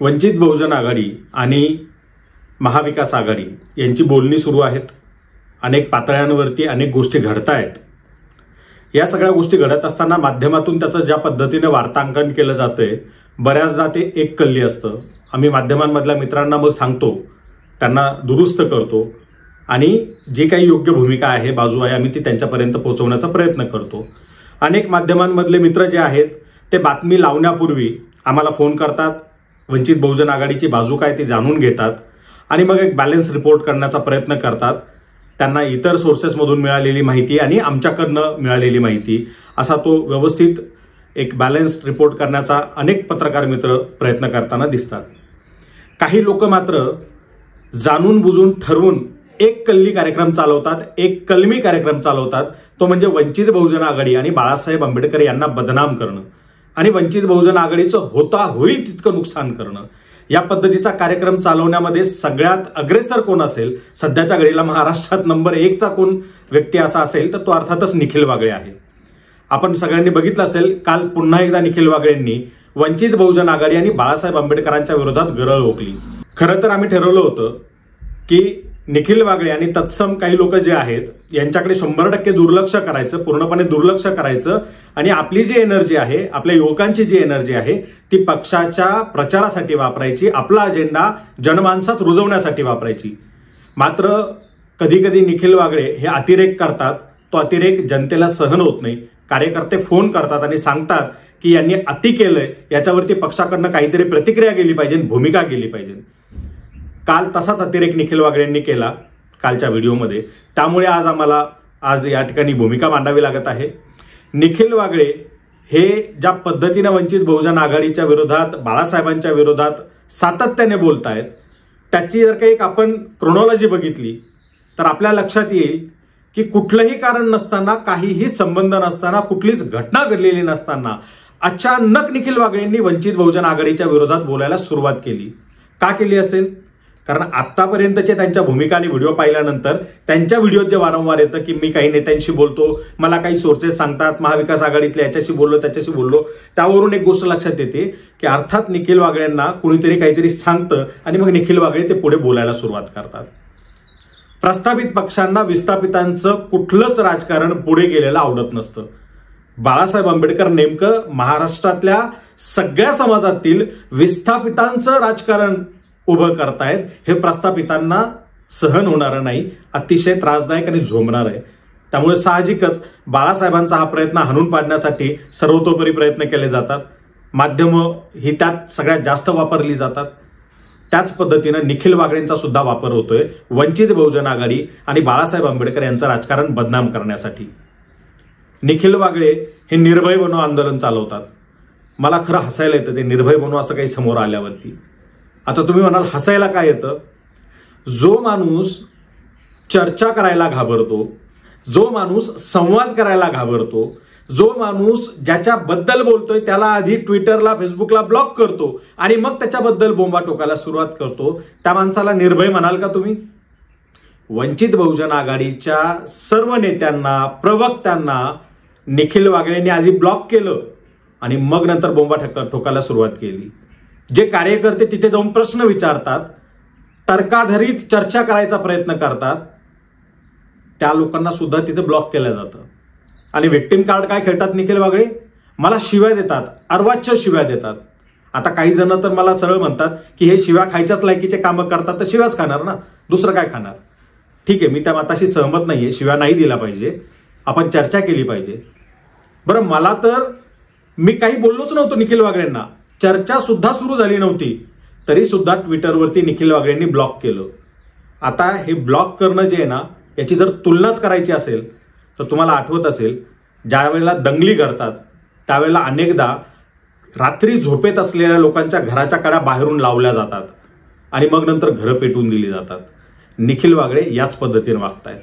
वंचित बहुजन आघाडी आणि महाविकास आघाडी यांची बोलणी सुरू आहेत. अनेक पातळ्यांवरती अनेक गोष्टी घडत आहेत. या सगळ्या गोष्टी घडत असताना माध्यमातून त्याचं ज्या पद्धतीने वार्तांकन केलं जातंय बऱ्याचदा ते एक कल्ली असतं. आम्ही माध्यमांमधल्या मित्रांना मग सांगतो, त्यांना दुरुस्त करतो आणि जी काही योग्य भूमिका आहे, बाजू आहे, आम्ही ती त्यांच्यापर्यंत पोहोचवण्याचा प्रयत्न करतो. अनेक माध्यमांमधले मित्र जे आहेत ते बातमी लावण्यापूर्वी आम्हाला फोन करतात, वंचित बहुजन आघाडीची बाजू काय ती जाणून घेतात आणि मग एक बॅलन्स रिपोर्ट करण्याचा प्रयत्न करतात. त्यांना इतर सोर्सेसमधून मिळालेली माहिती आणि आमच्याकडनं मिळालेली माहिती असा तो व्यवस्थित एक बॅलन्स रिपोर्ट करण्याचा अनेक पत्रकार मित्र प्रयत्न करताना दिसतात. काही लोक मात्र जाणून बुजून ठरवून एक कल्ली कार्यक्रम चालवतात, एक कलमी कार्यक्रम चालवतात. तो म्हणजे वंचित बहुजन आघाडी आणि बाळासाहेब आंबेडकर यांना बदनाम करणं आणि वंचित बहुजन आघाडीचं होईल तितकं नुकसान करणं. या पद्धतीचा कार्यक्रम चालवण्यामध्ये सगळ्यात अग्रेसर कोण असेल, सध्याच्या घडीला महाराष्ट्रात नंबर 1चा कोण व्यक्ती असा असेल तर तो अर्थातच निखिल वागळे आहे. आपण सगळ्यांनी बघितलं असेल, काल पुन्हा एकदा निखिल वागळेंनी वंचित बहुजन आघाडी आणि बाळासाहेब आंबेडकरांच्या विरोधात गरळ ओकली. खरं तर आम्ही ठरवलं होतं की निखिल वागळे आणि तत्सम काही लोक जे आहेत यांच्याकडे 100% दुर्लक्ष करायचं, पूर्णपणे दुर्लक्ष करायचं आणि आपली जी एनर्जी आहे, आपल्या युवकांची जी एनर्जी आहे ती पक्षाच्या प्रचारासाठी वापरायची, आपला अजेंडा जनमानसात रुजवण्यासाठी वापरायची. मात्र कधी कधी निखिल वागळे हे अतिरेक करतात. तो अतिरेक जनतेला सहन होत नाही. कार्यकर्ते फोन करतात आणि सांगतात की यांनी अति केलंय, याच्यावरती पक्षाकडनं काहीतरी प्रतिक्रिया गेली पाहिजे, भूमिका गेली पाहिजे. काल तसाच अतिरेक निखिल वागळेंनी केला कालच्या व्हिडिओमध्ये. त्यामुळे आज या ठिकाणी भूमिका मांडावी लागत आहे. निखिल वागळे हे ज्या पद्धतीने वंचित बहुजन आघाडीच्या विरोधात, बाळासाहेबांच्या विरोधात सातत्याने बोलत आहेत, त्याची जर काही आपण क्रोनॉलॉजी बघितली तर आपल्या लक्षात येईल की कुठलंही कारण नसताना, काहीही संबंध नसताना, कुठलीच घटना घडलेली नसताना अचानक निखिल वागळेंनी वंचित बहुजन आघाडीच्या विरोधात बोलायला सुरुवात केली. का केली असेल? कारण आतापर्यंतचे त्यांच्या भूमिका आणि व्हिडिओ पाहिल्यानंतर त्यांच्या व्हिडिओत जे वारंवार येतं की मी काही नेत्यांशी बोलतो, मला काही सोर्सेस सांगतात, महाविकास आघाडीतल्या याच्याशी बोललो, त्याच्याशी बोललो, त्यावरून एक गोष्ट लक्षात येते की अर्थात निखिल वागळेंना कुणीतरी काहीतरी सांगतं आणि मग निखिल वागळे ते पुढे बोलायला सुरुवात करतात. प्रस्थापित पक्षांना विस्थापितांचं कुठलंच राजकारण पुढे गेलेलं आवडत नसतं. बाळासाहेब आंबेडकर नेमकं महाराष्ट्रातल्या सगळ्या समाजातील विस्थापितांचं राजकारण उभं करतायत. हे प्रस्थापितांना सहन होणारं नाही, अतिशय त्रासदायक आणि झोंबणार आहे. त्यामुळे साहजिकच बाळासाहेबांचा हा प्रयत्न हाणून पाडण्यासाठी सर्वतोपरी प्रयत्न केले जातात. माध्यमं ही त्यात सगळ्यात जास्त वापरली जातात. त्याच पद्धतीनं निखिल वागळेंचा सुद्धा वापर होतोय वंचित बहुजन आघाडी आणि बाळासाहेब आंबेडकर यांचं राजकारण बदनाम करण्यासाठी. निखिल वागळे हे निर्भय बनो आंदोलन चालवतात. मला खरं हसायला येतं ते निर्भय बनो असं काही समोर आल्यावरती. आता तुम्ही म्हणाल हसायला काय येतं? जो माणूस चर्चा करायला घाबरतो, जो माणूस संवाद करायला घाबरतो, जो माणूस ज्याच्याबद्दल बोलतोय त्याला आधी ट्विटरला, फेसबुकला ब्लॉक करतो आणि मग त्याच्याबद्दल बोंबा टोकायला सुरुवात करतो, त्या माणसाला निर्भय म्हणाल का तुम्ही? वंचित बहुजन आघाडीच्या सर्व नेत्यांना, प्रवक्त्यांना निखिल वागळेंनी आधी ब्लॉक केलं आणि मग नंतर बोंबा ठोकायला सुरुवात केली. जे कार्यकर्ते तिथे जाऊन प्रश्न विचारतात, तर्काधारित चर्चा करायचा प्रयत्न करतात, त्या लोकांना सुद्धा तिथे ब्लॉक केलं जातं. आणि व्हिक्टिम कार्ड काय खेळतात निखिल वागळे? मला शिव्या देतात, अर्वाच्य शिव्या देतात. आता काही जण तर मला सरळ म्हणतात की हे शिव्या खायच्याच लायकीचे कामं करतात तर शिव्याच खाणार ना, दुसरं काय खाणार? ठीक आहे, मी त्या मताशी सहमत नाहीये, शिव्या नाही दिला पाहिजे, आपण चर्चा केली पाहिजे. बरं, मला तर मी काही बोललोच नव्हतो निखिल वागळेंना, चर्चा सुद्धा सुरू झाली नव्हती, तरी सुद्धा ट्विटरवरती निखिल वागळेंनी ब्लॉक केलं. आता हे ब्लॉक करणं जे आहे ना, याची जर तुलनाच करायची असेल तर तुम्हाला आठवत असेल ज्या वेळेला दंगली घडतात त्यावेळेला अनेकदा रात्री झोपेत असलेल्या लोकांच्या घराच्या कड्या बाहेरून लावल्या जातात आणि मग नंतर घरं पेटवून दिली जातात. निखिल वागळे याच पद्धतीने वागतायत.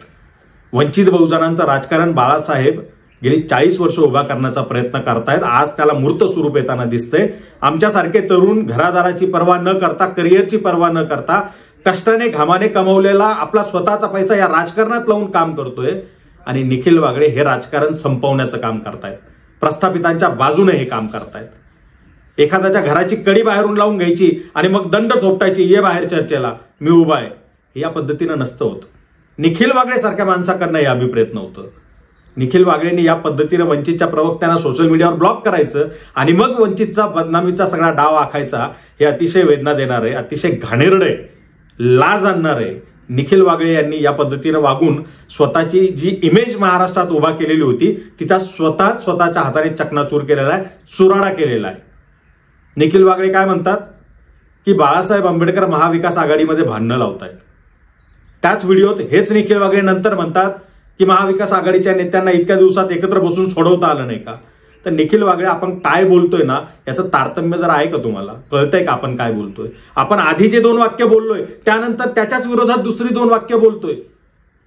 वंचित बहुजनांचं राजकारण बाळासाहेब गेली 40 वर्ष उभा करण्याचा प्रयत्न करतायत. आज त्याला मूर्त स्वरूप येताना दिसतंय. आमच्यासारखे तरुण घरादाराची पर्वा न करता, करिअरची पर्वा न करता, कष्टाने घामाने कमवलेला आपला स्वतःचा पैसा या राजकारणात लावून काम करतोय आणि निखिल वागळे हे राजकारण संपवण्याचं काम करतायत. प्रस्थापितांच्या बाजूने हे काम करतायत. एखाद्याच्या घराची कडी बाहेरून लावून घ्यायची आणि मग दंड थोपटायची, ये बाहेर चर्चेला, मी उभा आहे, या पद्धतीनं नसतं होत. निखिल वागळे सारख्या माणसाकडनं हे अभिप्रेत नव्हतं. निखिल वागळेंनी या पद्धतीनं वंचितच्या प्रवक्त्यांना सोशल मीडियावर ब्लॉक करायचं आणि मग वंचितचा बदनामीचा सगळा डाव आखायचा, हे अतिशय वेदना देणार आहे, अतिशय घाणेरडं आहे, लाज आणणार आहे. निखिल वागळे यांनी या पद्धतीनं वागून स्वतःची जी इमेज महाराष्ट्रात उभा केलेली होती तिचा स्वतःच्या हाताने चकनाचूर केलेला आहे, चुराडा केलेला आहे. निखिल वागळे काय म्हणतात की बाळासाहेब आंबेडकर महाविकास आघाडीमध्ये भांडणं लावतायत. त्याच व्हिडिओत हेच निखिल वागळे नंतर म्हणतात की महाविकास आघाडीच्या नेत्यांना इतक्या दिवसात एकत्र बसून सोडवता आलं नाही का. तर निखिल वागळे आपण काय बोलतोय ना याचं तारतम्य जर आहे का तुम्हाला, कळतंय का आपण काय बोलतोय. आपण आधी जे 2 वाक्य बोललोय त्यानंतर त्याच्याच विरोधात दुसरी 2 वाक्य बोलतोय.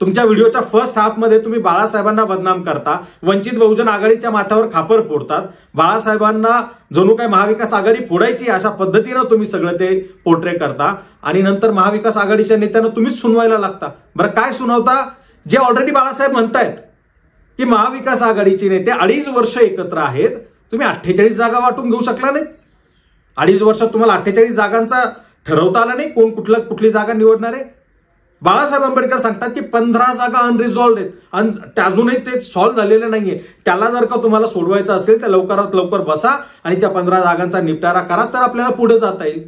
तुमच्या व्हिडिओच्या फर्स्ट हाफमध्ये तुम्ही बाळासाहेबांना बदनाम करता, वंचित बहुजन आघाडीच्या माथ्यावर खापर फोडतात, बाळासाहेबांना जणू काय महाविकास आघाडी फोडायची अशा पद्धतीनं तुम्ही सगळं ते पोर्ट्रे करता आणि नंतर महाविकास आघाडीच्या नेत्यांना तुम्हीच सुनवायला लागता. बरं काय सुनावता, जे ऑलरेडी बाळासाहेब म्हणतायत की महाविकास आघाडीचे नेते 2.5 वर्ष एकत्र आहेत, तुम्ही 48 जागा वाटून घेऊ शकला नाहीत. 2.5 वर्षात तुम्हाला 48 जागांचा ठरवता आला नाही कोण कुठली जागा निवडणार आहे. बाळासाहेब आंबेडकर सांगतात की 15 जागा अनरिझॉल्व्ड आहेत आणि अजूनही ते सॉल्व्ह झालेले नाहीये. त्याला जर का तुम्हाला सोडवायचं असेल तर लवकरात लवकर बसा आणि त्या 15 जागांचा निपटारा करा, तर आपल्याला पुढे जाता येईल.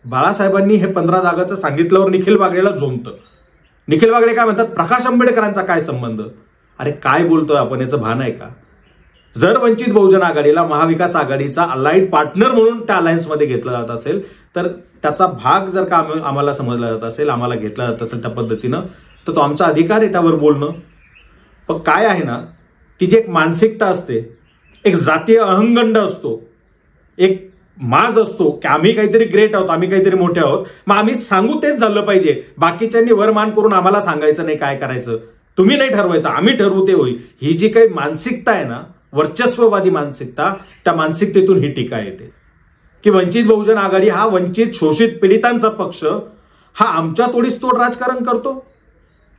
बाळासाहेबांनी हे 15 जागांचं सांगितल्यावर निखिल वागळेला झोंबतं. निखिल वागळे काय म्हणतात, प्रकाश आंबेडकरांचा काय संबंध. अरे काय बोलतोय आपण, याचं भान आहे का. जर वंचित बहुजन आघाडीला महाविकास आघाडीचा अलाइड पार्टनर म्हणून त्या अलायन्समध्ये घेतला जात असेल, तर त्याचा भाग जर का आम्हाला समजला जात असेल, आम्हाला घेतला जात असेल त्या पद्धतीनं, तर तो आमचा अधिकार आहे त्यावर बोलणं. पण काय आहे ना, ती जी एक मानसिकता असते, एक जातीय अहंगंड असतो, एक माज असतो की आम्ही काहीतरी ग्रेट आहोत, आम्ही काहीतरी मोठे आहोत, मग आम्ही सांगू तेच झालं पाहिजे, बाकीच्यांनी वरमान करून आम्हाला सांगायचं नाही काय करायचं, तुम्ही नाही ठरवायचं, आम्ही ठरवू ते होईल. ही जी काही मानसिकता आहे ना, वर्चस्ववादी मानसिकता, त्या मानसिकतेतून ही टीका येते की वंचित बहुजन आघाडी हा वंचित शोषित पीडितांचा पक्ष, हा आमच्या तोडीस तोड राजकारण करतो,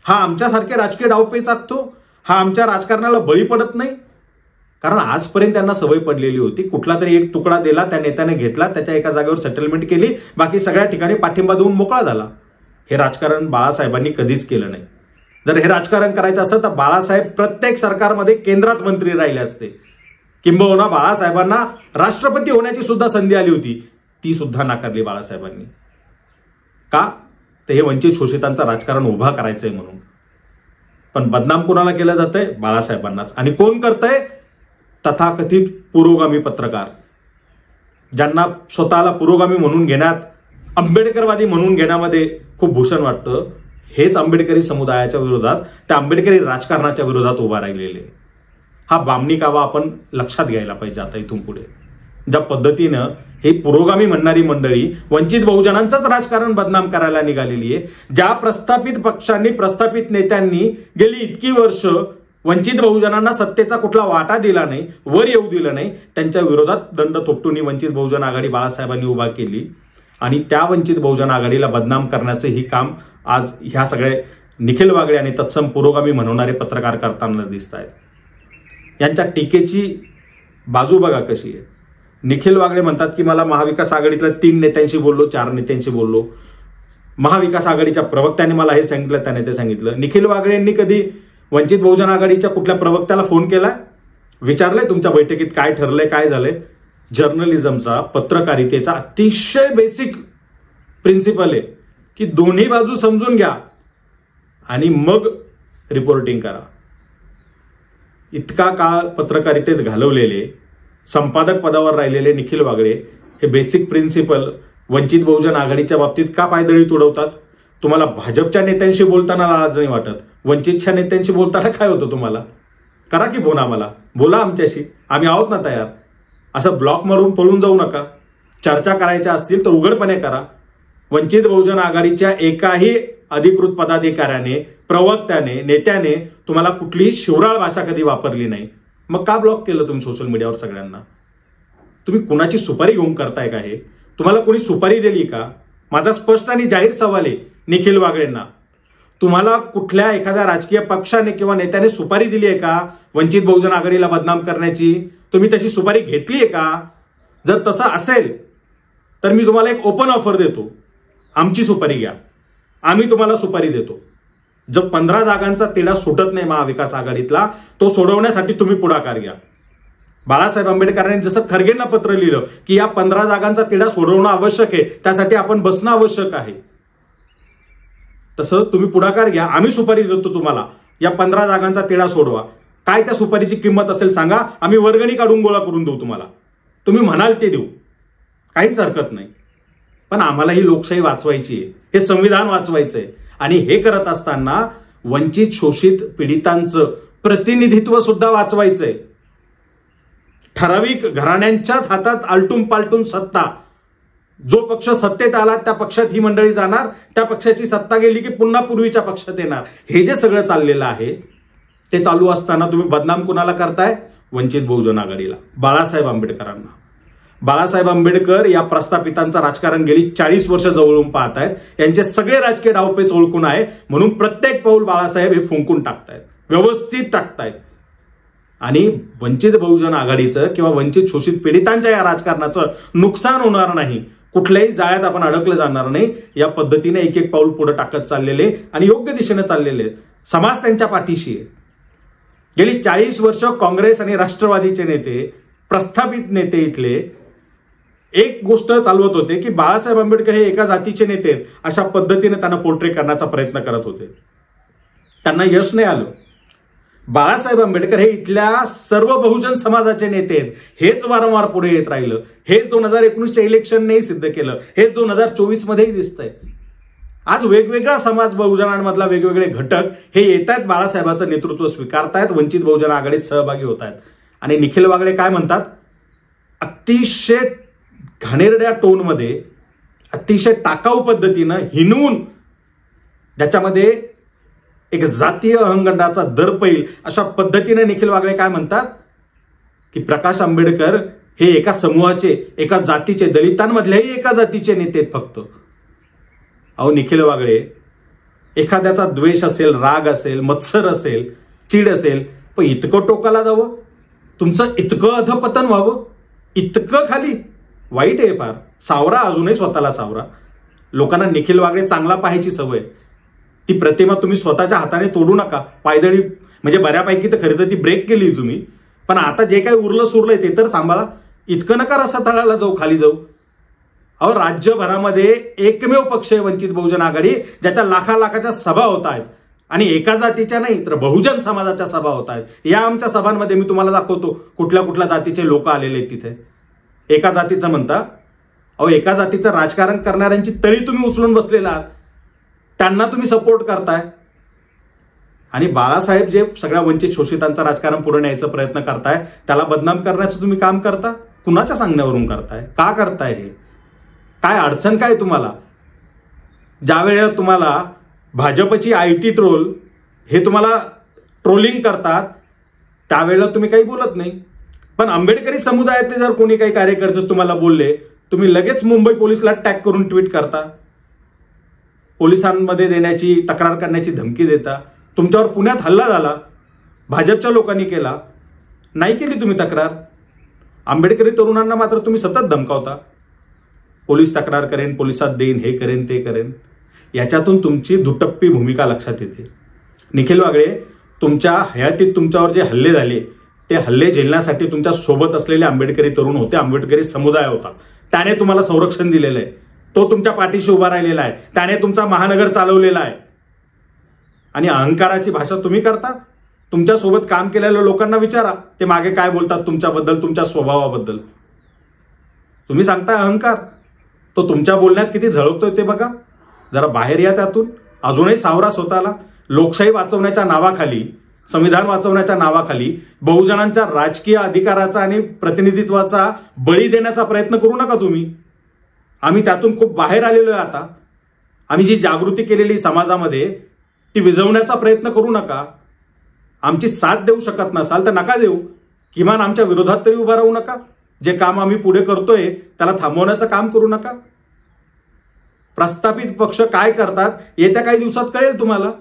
हा आमच्यासारखे राजकीय डावपेच आखतो, हा आमच्या राजकारणाला बळी पडत नाही. कारण आजपर्यंत त्यांना सवय पडलेली होती, कुठला तरी एक तुकडा दिला, त्या नेत्याने घेतला, त्याच्या एका जागेवर सेटलमेंट केली, बाकी सगळ्या ठिकाणी पाठिंबा देऊन मोकळा झाला. हे राजकारण बाळासाहेबांनी कधीच केलं नाही. जर हे राजकारण करायचं असतं तर बाळासाहेब प्रत्येक सरकारमध्ये केंद्रात मंत्री राहिले असते, किंबहुना बाळासाहेबांना राष्ट्रपती होण्याची सुद्धा संधी आली होती, ती सुद्धा नाकारली बाळासाहेबांनी. का, तर हे वंचित शोषितांचं राजकारण उभा करायचंय म्हणून. पण बदनाम कोणाला केलं जातंय, बाळासाहेबांनाच. आणि कोण करतंय, तथाकथित पुरोगामी पत्रकार, ज्यांना स्वतःला पुरोगामी म्हणून घेण्यात, आंबेडकरवादी म्हणून घेण्यामध्ये खूप भूषण वाटतं, हेच आंबेडकरी समुदायाच्या विरोधात, त्या आंबेडकरी राजकारणाच्या विरोधात उभा राहिलेले. हा बामणी कावा आपण लक्षात घ्यायला पाहिजे आता इथून पुढे. ज्या पद्धतीनं हे पुरोगामी म्हणणारी मंडळी वंचित बहुजनांचंच राजकारण बदनाम करायला निघालेली आहे, ज्या प्रस्थापित पक्षांनी, प्रस्थापित नेत्यांनी गेली इतकी वर्ष वंचित बहुजनांना सत्तेचा कुठला वाटा दिला नाही, वर येऊ दिलं नाही, त्यांच्या विरोधात दंड थोपटून वंचित बहुजन आघाडी बाळासाहेबांनी उभा केली. आणि त्या वंचित बहुजन आघाडीला बदनाम करण्याचं ही काम आज ह्या सगळे निखिल वागळे आणि तत्सम पुरोगामी म्हणणारे पत्रकार करताना दिसत आहेत. यांच्या टीकेची बाजू बघा कशी आहे. निखिल वागळे म्हणतात की मला महाविकास आघाडीतल्या 3 नेत्यांशी बोललो, 4 नेत्यांशी बोललो, महाविकास आघाडीच्या प्रवक्त्याने मला हे सांगितलं, त्याने ते सांगितलं. निखिल वागळेंनी कधी वंचित बहुजन आघाडीच्या कुठल्या प्रवक्त्याला फोन केलाय, विचारलंय तुमच्या बैठकीत काय ठरलंय, काय झालंय. जर्नलिझमचा, पत्रकारितेचा अतिशय बेसिक प्रिन्सिपल आहे की दोन्ही बाजू समजून घ्या आणि मग रिपोर्टिंग करा. इतका काळ पत्रकारितेत घालवलेले, संपादक पदावर राहिलेले निखिल वागळे हे बेसिक प्रिन्सिपल वंचित बहुजन आघाडीच्या बाबतीत का पायदळी तुडवतात. तुम्हाला भाजपच्या नेत्यांशी बोलताना लाज नाही वाटत, वंचितच्या नेत्यांशी बोलताना काय होतं तुम्हाला. करा की फोन आम्हाला, बोला आमच्याशी, आम्ही आहोत ना तयार. असं ब्लॉक मारून पळून जाऊ नका. चर्चा करायच्या असतील तर उघडपणे करा. वंचित बहुजन आघाडीच्या एकाही अधिकृत पदाधिकाऱ्याने, प्रवक्त्याने, नेत्याने तुम्हाला कुठलीही शिवराळ भाषा कधी वापरली नाही. मग का ब्लॉक केलं तुम्ही सोशल मीडियावर सगळ्यांना. तुम्ही कुणाची सुपारी घेऊन करताय का हे. तुम्हाला कोणी सुपारी दिली का. माझा स्पष्ट आणि जाहीर सवाल आहे निखिल वागळेंना, तुम्हाला कुठल्या एखाद्या राजकीय पक्षाने किंवा नेत्याने सुपारी दिली आहे का वंचित बहुजन आघाडीला बदनाम करण्याची. तुम्ही तशी सुपारी घेतली आहे का. जर तसं असेल तर मी तुम्हाला एक ओपन ऑफर देतो, आमची सुपारी घ्या, आम्ही तुम्हाला सुपारी देतो. जर 15 जागांचा तिढा सुटत नाही महाविकास आघाडीतला, तो सोडवण्यासाठी तुम्ही पुढाकार घ्या. बाळासाहेब आंबेडकरांनी जसं खरगेंना पत्र लिहिलं की या 15 जागांचा तिढा सोडवणं आवश्यक आहे, त्यासाठी आपण बसणं आवश्यक आहे, तसं तुम्ही पुढाकार घ्या. आम्ही सुपारी देतो तुम्हाला, या 15 जागांचा तिढा सोडवा. काय त्या सुपारीची किंमत असेल सांगा, आम्ही वर्गणी काढून गोळा करून देऊ तुम्हाला. तुम्ही म्हणाल ते देऊ, काहीच हरकत नाही. पण आम्हाला ही लोकशाही वाचवायची आहे, हे संविधान वाचवायचं आहे. आणि हे करत असताना वंचित शोषित पीडितांचं प्रतिनिधित्व सुद्धा वाचवायचंय. ठराविक घराण्यांच्याच हातात आलटून पालटून सत्ता, जो पक्ष सत्तेत आला त्या पक्षात ही मंडळी जाणार, त्या पक्षाची सत्ता गेली की पुन्हा पूर्वीच्या पक्षात येणार. हे जे सगळं चाललेलं आहे ते चालू असताना तुम्ही बदनाम कुणाला करताय? वंचित बहुजन आघाडीला, बाळासाहेब आंबेडकरांना. बाळासाहेब आंबेडकर या प्रस्थापितांचं राजकारण गेली 40 वर्ष जवळून पाहतायत. यांचे सगळे राजकीय डावपेच ओळखून आहे, म्हणून प्रत्येक पाऊल बाळासाहेब हे फुंकून टाकतायत, व्यवस्थित टाकतायत. आणि वंचित बहुजन आघाडीचं किंवा वंचित शोषित पीडितांच्या या राजकारणाचं नुकसान होणार नाही, कुठल्याही जाळ्यात आपण अडकलं जाणार नाही, या पद्धतीने एक एक पाऊल पुढे टाकत चाललेले आणि योग्य दिशेने चाललेले आहेत. समाज त्यांच्या पाठीशी आहे. गेली 40 वर्ष काँग्रेस आणि राष्ट्रवादीचे नेते, प्रस्थापित नेते इथले एक गोष्ट चालवत होते की बाळासाहेब आंबेडकर हे एका जातीचे नेते आहेत, अशा पद्धतीने त्यांना पोर्ट्रे करण्याचा प्रयत्न करत होते. त्यांना यश नाही आलं. बाळासाहेब आंबेडकर हे इथल्या सर्व बहुजन समाजाचे नेते आहेत, हेच वारंवार पुढे येत राहिलं. हेच 2019च्या इलेक्शननेही सिद्ध केलं, हेच 2024 मध्येही दिसतंय. आज वेगवेगळा समाज बहुजनांमधला वेगवेगळे घटक हे येत आहेत, बाळासाहेबांचं नेतृत्व स्वीकारतायत, वंचित बहुजन आघाडीत सहभागी होत आहेत. आणि निखिल वागळे काय म्हणतात? अतिशय घाणेरड्या टोनमध्ये, अतिशय टाकाऊ पद्धतीनं हिनवून, ज्याच्यामध्ये एक जातीय अहंगंडाचा दर पैल अशा पद्धतीने निखिल वागळे काय म्हणतात की प्रकाश आंबेडकर हे एका समूहाचे, एका जातीचे, दलितांमधल्याही एका जातीचे नेते आहेत फक्त. अहो निखिल वागळे, एखाद्याचा द्वेष असेल, राग असेल, मत्सर असेल, चीड असेल, पण इतकं टोकाला जावं, तुमचं इतकं अधपतन व्हावं, इतकं खाली, वाईट आहे फार. सावरा अजूनही स्वतःला सावरा. लोकांना निखिल वागळे चांगला पाहायची सवय. ती प्रतिमा तुम्ही स्वतःच्या हाताने तोडू नका. पायदळी म्हणजे बऱ्यापैकी तर खरं तर ती ब्रेक केली तुम्ही, पण आता जे काही उरलं सुरलंय ते तर सांभाळा. इतकं नका रसातळाला जाऊ, खाली जाऊ. अहो राज्यभरामध्ये एकमेव पक्ष आहे वंचित बहुजन आघाडी, ज्याच्या लाखाच्या सभा होत आहेत, आणि एका जातीच्या नाही तर बहुजन समाजाच्या सभा होत आहेत. या आमच्या सभांमध्ये मी तुम्हाला दाखवतो कुठल्या कुठल्या जातीचे लोक आलेले आहेत तिथे. एका जातीचं म्हणता, अहो एका जातीचं राजकारण करणाऱ्यांची तळी तुम्ही उचलून बसलेला आहात, त्यांना तुम्ही सपोर्ट करताय. आणि बाळासाहेब जे सगळ्या वंचित शोषितांचं राजकारण पुढे न्यायचा प्रयत्न करताय, त्याला बदनाम करण्याचं तुम्ही काम करता. कुणाच्या सांगण्यावरून करताय? का करताय हे? काय अडचण काय तुम्हाला? ज्या वेळेला तुम्हाला भाजपची IT ट्रोल हे तुम्हाला ट्रोलिंग करतात, त्यावेळेला तुम्ही काही बोलत नाही. पण आंबेडकरी समुदायातले जर कोणी काही कार्यकर्ते तुम्हाला बोलले, तुम्ही लगेच मुंबई पोलिसला टॅग करून ट्विट करता, पोलिसांमध्ये देण्याची, तक्रार करण्याची धमकी देता. तुमच्यावर पुण्यात हल्ला झाला, भाजपच्या लोकांनी केला, नाही केली तुम्ही तक्रार. आंबेडकरी तरुणांना मात्र तुम्ही सतत धमकावता, पोलीस तक्रार करेन, पोलिसात देईन, हे करेन, ते करेन. याच्यातून तुमची दुटप्पी भूमिका लक्षात येते. निखिल वागळे, तुमच्या हयातीत तुमच्यावर जे हल्ले झाले, ते हल्ले झेलण्यासाठी तुमच्या सोबत असलेले आंबेडकरी तरुण होते, आंबेडकरी समुदाय होता. त्याने तुम्हाला संरक्षण दिलेलं आहे, तो तुमच्या पाठीशी उभा राहिलेला आहे, त्याने तुमचा महानगर चालवलेला आहे. आणि अहंकाराची भाषा तुम्ही करता. तुमच्यासोबत काम केलेल्या लोकांना विचारा, ते मागे काय बोलतात तुमच्याबद्दल, तुमच्या स्वभावाबद्दल. तुम्ही सांगताय अहंकार, तो तुमच्या बोलण्यात किती झळकतोय ते बघा. जरा बाहेर या त्यातून. अजूनही सावरा स्वतःला. लोकशाही वाचवण्याच्या नावाखाली, संविधान वाचवण्याच्या नावाखाली बहुजनांच्या राजकीय अधिकाराचा आणि प्रतिनिधित्वाचा बळी देण्याचा प्रयत्न करू नका तुम्ही. आम्ही त्यातून खूप बाहेर आलेलो आहे आता. आम्ही जी जागृती केलेली समाजामध्ये ती विझवण्याचा प्रयत्न करू नका. आमची साथ देऊ शकत नसाल तर नका देऊ, किमान आमच्या विरोधात तरी उभा राहू नका. जे काम आम्ही पुढे करतोय त्याला थांबवण्याचं काम करू नका. प्रस्थापित पक्ष काय करतात येत्या काही दिवसात कळेल तुम्हाला.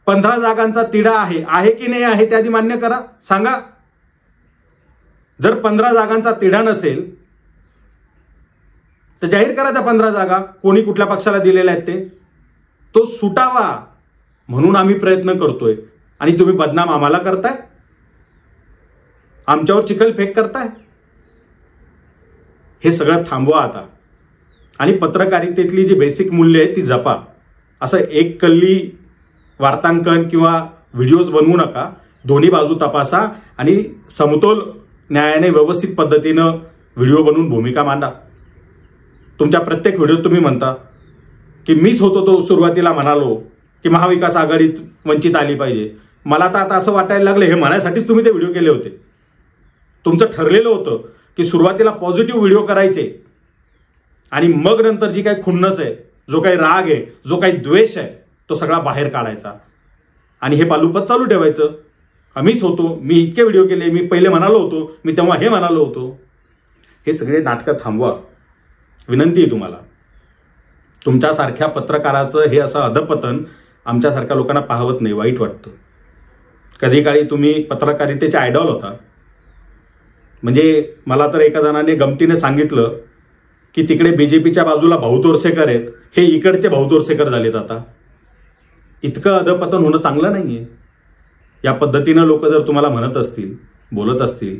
15 जागांचा तिढा आहे की नाही आहे ते आधी मान्य करा, सांगा. जर 15 जागांचा तिढा नसेल तर जाहीर करा त्या 15 जागा कोणी कुठल्या पक्षाला दिलेल्या आहेत ते, तो सुटावा म्हणून आम्ही प्रयत्न करतोय. आणि तुम्ही बदनाम आम्हाला करताय, आमच्यावर चिखलफेक करताय. हे सगळं थांबवा आता आणि पत्रकारितेतली जी बेसिक मूल्य आहेत ती जपा. असं एक कल्ली वार्तांकन किंवा व्हिडिओज बनवू नका. दोन्ही बाजू तपासा आणि समतोल न्यायाने व्यवस्थित पद्धतीनं व्हिडिओ बनवून भूमिका मांडा. तुमच्या प्रत्येक व्हिडिओत तुम्ही म्हणता की मीच होतो तो सुरुवातीला म्हणालो की महाविकास आघाडीत वंचित आली पाहिजे. मला तर आता असं वाटायला लागलं हे म्हणायसाठीच तुम्ही ते व्हिडिओ केले होते. तुमचं ठरलेलं होतं की सुरुवातीला पॉझिटिव्ह व्हिडिओ करायचे आणि मग नंतर जी काही खुन्नस आहे, जो काही राग आहे, जो काही द्वेष आहे, तो सगळा बाहेर काढायचा आणि हे पालुपत चालू ठेवायचं. मीच होतो, मी इतके व्हिडिओ केले, मी पहिले म्हणालो होतो, मी तेव्हा हे म्हणालो होतो. हे सगळे नाटकं थांबवा, विनंती आहे तुम्हाला. तुमच्यासारख्या पत्रकाराचं हे असं अधपतन आमच्यासारख्या लोकांना पाहवत नाही, वाईट वाटतं. कधी काळी तुम्ही पत्रकारितेचे आयडॉल होता. म्हणजे मला तर एका जणाने गमतीने सांगितलं की तिकडे बीजेपीच्या बाजूला भाऊ तोरसेकर आहेत, हे इकडचे भाऊ तोरसेकर झालेत आता. इतकं अधपतन होणं चांगलं नाहीये. या पद्धतीनं लोक जर तुम्हाला म्हणत असतील, बोलत असतील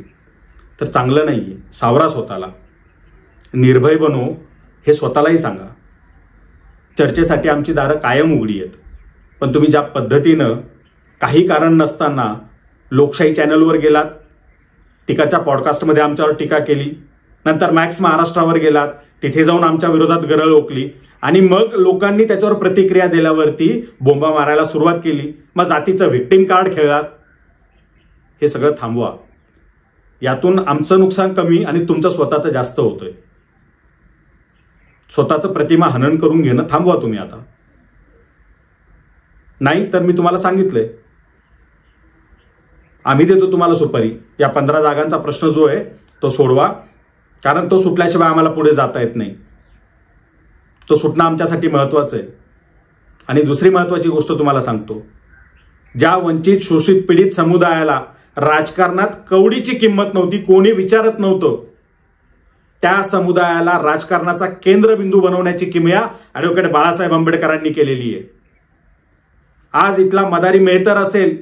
तर चांगलं नाहीये. सावरा स्वतःला, निर्भय बनो हे स्वतःलाही सांगा. चर्चेसाठी आमची दारं कायम उघडी आहेत. पण तुम्ही ज्या पद्धतीनं काही कारण नसताना लोकशाही चॅनलवर गेलात, तिकडच्या पॉडकास्टमध्ये आमच्यावर टीका केली, नंतर मॅक्स महाराष्ट्रावर गेलात, तिथे जाऊन आमच्या विरोधात गरळ ओकली आणि मग लोकांनी त्याच्यावर प्रतिक्रिया दिल्यावरती बोंबा मारायला सुरुवात केली. मग जातीचं व्हिक्टिम कार्ड खेळलात. हे सगळं थांबवा. यातून आमचं नुकसान कमी आणि तुमचं स्वतःचं जास्त होतंय. स्वतःचं प्रतिमा हनन करून घेणं थांबवा तुम्ही आता. नाही तर मी तुम्हाला सांगितलंय, आम्ही देतो तुम्हाला सुपारी. या 15 जागांचा प्रश्न जो आहे तो सोडवा, कारण तो सुटल्याशिवाय आम्हाला पुढे जाता येत नाही. तो सुटणं आमच्यासाठी महत्वाचं आहे. आणि दुसरी महत्वाची गोष्ट तुम्हाला सांगतो, ज्या वंचित शोषित पीडित समुदायाला राजकारणात कवडीची किंमत नव्हती, कोणी विचारत नव्हतं, त्या समुदायाला राजकारणाचा केंद्रबिंदू बनवण्याची किमया ॲडव्होकेट बाळासाहेब आंबेडकरांनी केलेली आहे. आज इथला मदारी मेहतर असेल,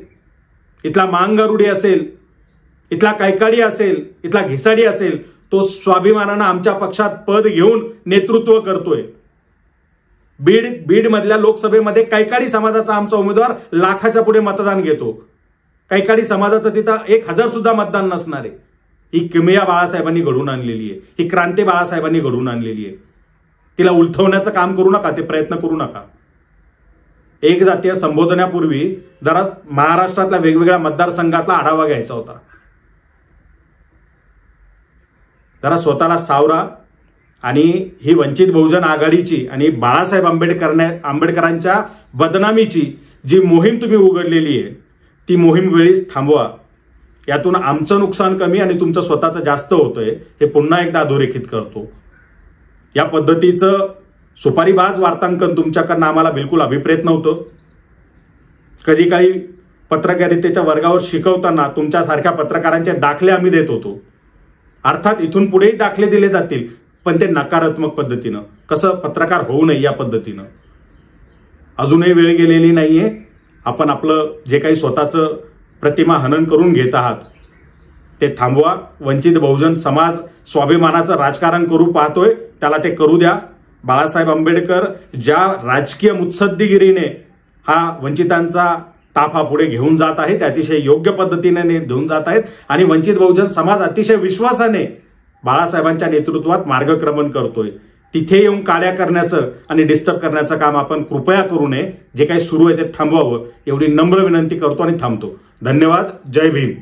इथला मांगरुडी असेल, इथला कैकाडी असेल, इथला घिसाडी असेल, तो स्वाभिमानानं आमच्या पक्षात पद घेऊन नेतृत्व करतोय. बीड मधल्या लोकसभेमध्ये कैकाडी समाजाचा आमचा उमेदवार लाखाच्या पुढे मतदान घेतो. कैकाडी समाजाचं तिथं 1000 सुद्धा मतदान नसणार आहे. ही किमया बाळासाहेबांनी घडवून आणलेली आहे. ही क्रांती बाळासाहेबांनी घडवून आणलेली आहे. तिला उलथवण्याचं काम करू नका, ते प्रयत्न करू नका. एक जातीय संबोधण्यापूर्वी जरा महाराष्ट्रातल्या वेगवेगळ्या मतदारसंघातला आढावा घ्यायचा होता. जरा स्वतःला सावरा आणि ही वंचित बहुजन आघाडीची आणि बाळासाहेब आंबेडकरांच्या बदनामीची जी मोहीम तुम्ही उघडलेली आहे, ती मोहीम वेळीच थांबवा. यातून आमचं नुकसान कमी आणि तुमचं स्वतःचं जास्त होतंय हे पुन्हा एकदा अधोरेखित करतो. या पद्धतीचं सुपारीबाज वार्तांकन तुमच्याकडनं आम्हाला बिलकुल अभिप्रेत नव्हतं. कधी काही पत्रकारितेच्या वर्गावर शिकवताना तुमच्यासारख्या पत्रकारांचे दाखले आम्ही देत होतो. अर्थात इथून पुढेही दाखले दिले जातील, पण ते नकारात्मक पद्धतीनं. कसं पत्रकार होऊ नये या पद्धतीनं. अजूनही वेळ गेलेली नाहीये. आपण आपलं जे काही स्वतःचं प्रतिमा हनन करून घेत आहात ते थांबवा. वंचित बहुजन समाज स्वाभिमानाचं राजकारण करू पाहतोय, त्याला ते करू द्या. बाळासाहेब आंबेडकर ज्या राजकीय मुत्सद्दीगिरीने हा वंचितांचा ताफा पुढे घेऊन जात आहेत, अतिशय योग्य पद्धतीने घेऊन जात आहेत आणि वंचित बहुजन समाज अतिशय विश्वासाने बाळासाहेबांच्या नेतृत्वात मार्गक्रमण करतोय. तिथे येऊन काड्या करण्याचं आणि डिस्टर्ब करण्याचं काम आपण कृपया करू नये. जे काही सुरू आहे ते थांबवावं एवढी नम्र विनंती करतो आणि थांबतो. धन्यवाद. जय भीम.